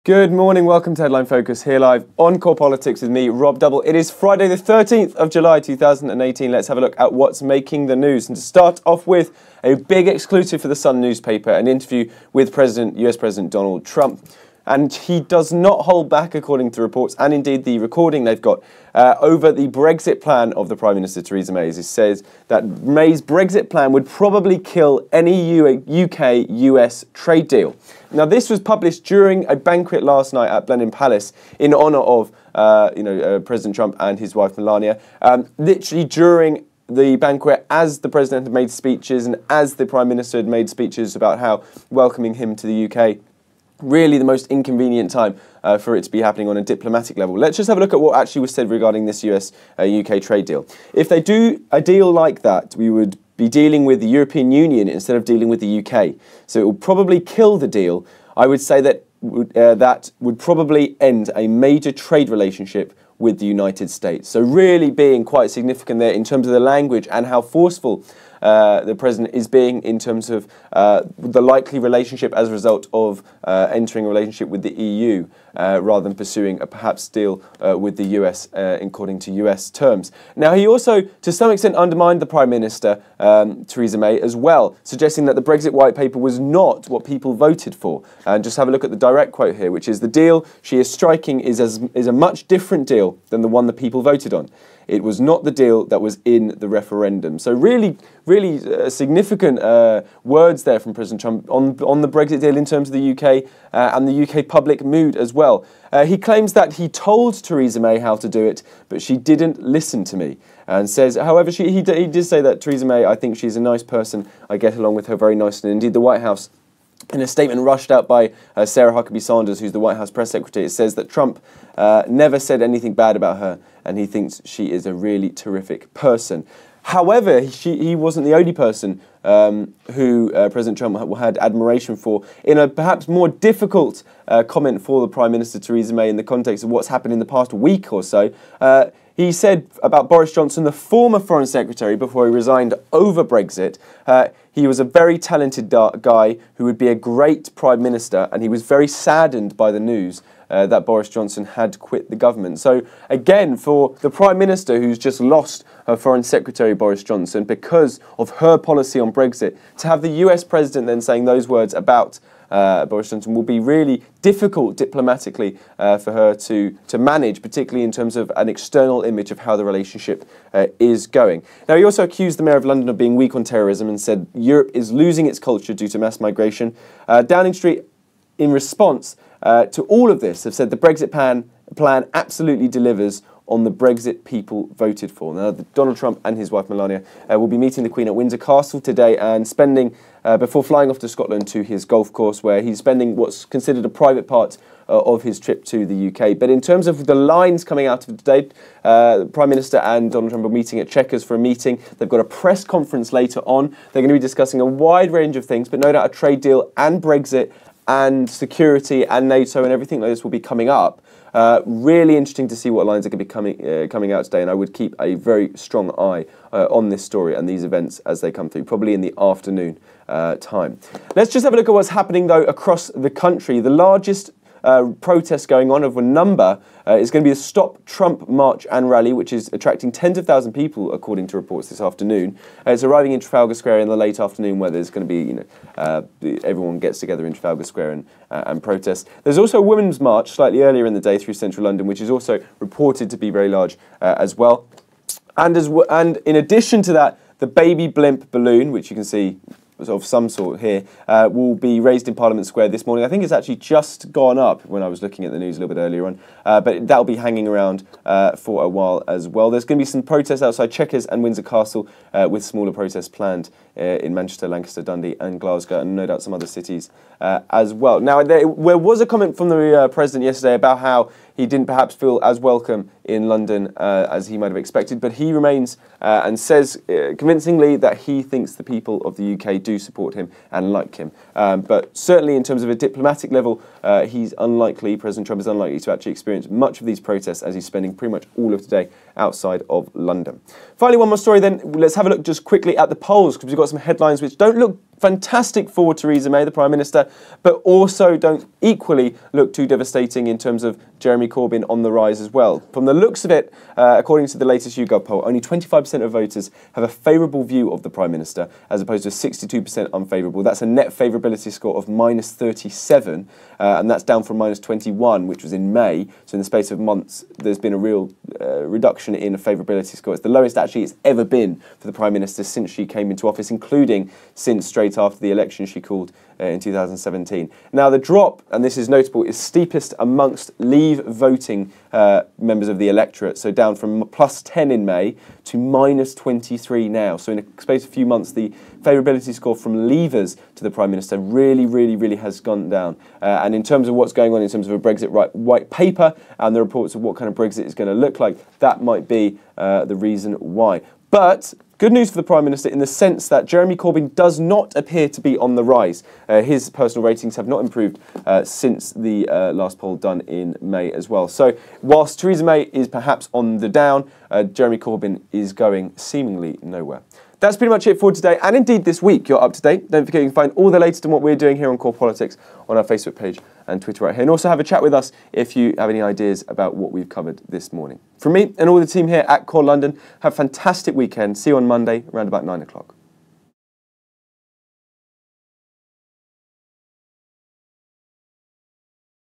Good morning, welcome to Headline Focus here live on Core Politics with me, Rob Double. It is Friday the 13th of July 2018. Let's have a look at what's making the news. And to start off with, a big exclusive for the Sun newspaper, an interview with US President Donald Trump. And he does not hold back, according to reports, and indeed the recording they've got, over the Brexit plan of the Prime Minister, Theresa May. It says that May's Brexit plan would probably kill any UK-US trade deal. Now, this was published during a banquet last night at Blenheim Palace in honour of President Trump and his wife Melania. Literally during the banquet, as the President had made speeches and as the Prime Minister had made speeches about how welcoming him to the UK. Really the most inconvenient time for it to be happening on a diplomatic level. Let's just have a look at what actually was said regarding this US-UK trade deal. If they do a deal like that, we would be dealing with the European Union instead of dealing with the UK. So it will probably kill the deal. I would say that that would probably end a major trade relationship with the United States. So really being quite significant there in terms of the language and how forceful the President is being in terms of the likely relationship as a result of entering a relationship with the EU rather than pursuing a perhaps deal with the US according to US terms. Now, he also, to some extent, undermined the Prime Minister, Theresa May, as well, suggesting that the Brexit White Paper was not what people voted for. And just have a look at the direct quote here, which is, "The deal she is striking is a much different deal than the one the people voted on. It was not the deal that was in the referendum." So really significant words there from President Trump on the Brexit deal in terms of the UK and the UK public mood as well. He claims that he told Theresa May how to do it, but she didn't listen to me. And says, however, he did say that Theresa May, I think she's a nice person. I get along with her very nicely. And indeed, the White House, in a statement rushed out by Sarah Huckabee Sanders, who's the White House press secretary, it says that Trump never said anything bad about her, and he thinks she is a really terrific person. However, he wasn't the only person who President Trump had admiration for in a perhaps more difficult comment for the Prime Minister, Theresa May, in the context of what's happened in the past week or so. He said about Boris Johnson, the former Foreign Secretary, before he resigned over Brexit, he was a very talented guy who would be a great Prime Minister, and he was very saddened by the news that Boris Johnson had quit the government. So again, for the Prime Minister, who's just lost her Foreign Secretary, Boris Johnson, because of her policy on Brexit, to have the US President then saying those words about Boris Johnson will be really difficult diplomatically for her to manage, particularly in terms of an external image of how the relationship is going. Now, he also accused the Mayor of London of being weak on terrorism and said Europe is losing its culture due to mass migration. Downing Street, in response to all of this, have said the Brexit plan absolutely delivers on the Brexit people voted for. Now, Donald Trump and his wife Melania will be meeting the Queen at Windsor Castle today and spending, before flying off to Scotland to his golf course, where he's spending what's considered a private part of his trip to the UK. But in terms of the lines coming out of today, the Prime Minister and Donald Trump are meeting at Chequers for a meeting. They've got a press conference later on. They're going to be discussing a wide range of things, but no doubt a trade deal and Brexit and security and NATO and everything like this will be coming up. Really interesting to see what lines are going to be coming out today, and I would keep a very strong eye on this story and these events as they come through, probably in the afternoon time. Let's just have a look at what's happening, though, across the country. The largest protest going on of a number is going to be the Stop Trump March and Rally, which is attracting tens of thousands of people, according to reports this afternoon. It's arriving in Trafalgar Square in the late afternoon, where there's going to be, everyone gets together in Trafalgar Square and protest. There's also a women's march slightly earlier in the day through central London, which is also reported to be very large as well. And in addition to that, the baby blimp balloon, which you can see of some sort here, will be raised in Parliament Square this morning. I think it's actually just gone up when I was looking at the news a little bit earlier on, but that'll be hanging around for a while as well. There's going to be some protests outside Chequers and Windsor Castle, with smaller protests planned in Manchester, Lancaster, Dundee and Glasgow, and no doubt some other cities as well. Now, there was a comment from the President yesterday about how he didn't perhaps feel as welcome in London as he might have expected, but he remains and says convincingly that he thinks the people of the UK do support him and like him. But certainly in terms of a diplomatic level, President Trump is unlikely to actually experience much of these protests, as he's spending pretty much all of today outside of London. Finally, one more story then. Let's have a look just quickly at the polls, because we've got some headlines which don't look fantastic for Theresa May, the Prime Minister, but also don't equally look too devastating in terms of Jeremy Corbyn on the rise as well. From the looks of it, according to the latest YouGov poll, only 25% of voters have a favourable view of the Prime Minister, as opposed to 62% unfavourable. That's a net favourability score of -37, and that's down from -21, which was in May. So in the space of months, there's been a real reduction in a favourability score. It's the lowest actually it's ever been for the Prime Minister since she came into office, including since straight after the election she called in 2017. Now the drop, and this is notable, is steepest amongst Leave voting members of the electorate, so down from +10 in May to -23 now. So in a space of a few months, the favourability score from Leavers to the Prime Minister really has gone down. And in terms of what's going on in terms of a Brexit white paper and the reports of what kind of Brexit is going to look like, that might be the reason why. But good news for the Prime Minister in the sense that Jeremy Corbyn does not appear to be on the rise. His personal ratings have not improved since the last poll done in May as well. So whilst Theresa May is perhaps on the down, Jeremy Corbyn is going seemingly nowhere. That's pretty much it for today, and indeed this week. You're up to date. Don't forget you can find all the latest on what we're doing here on Core Politics on our Facebook page and Twitter right here. And also have a chat with us if you have any ideas about what we've covered this morning. From me and all the team here at Core London, have a fantastic weekend. See you on Monday around about 9 o'clock.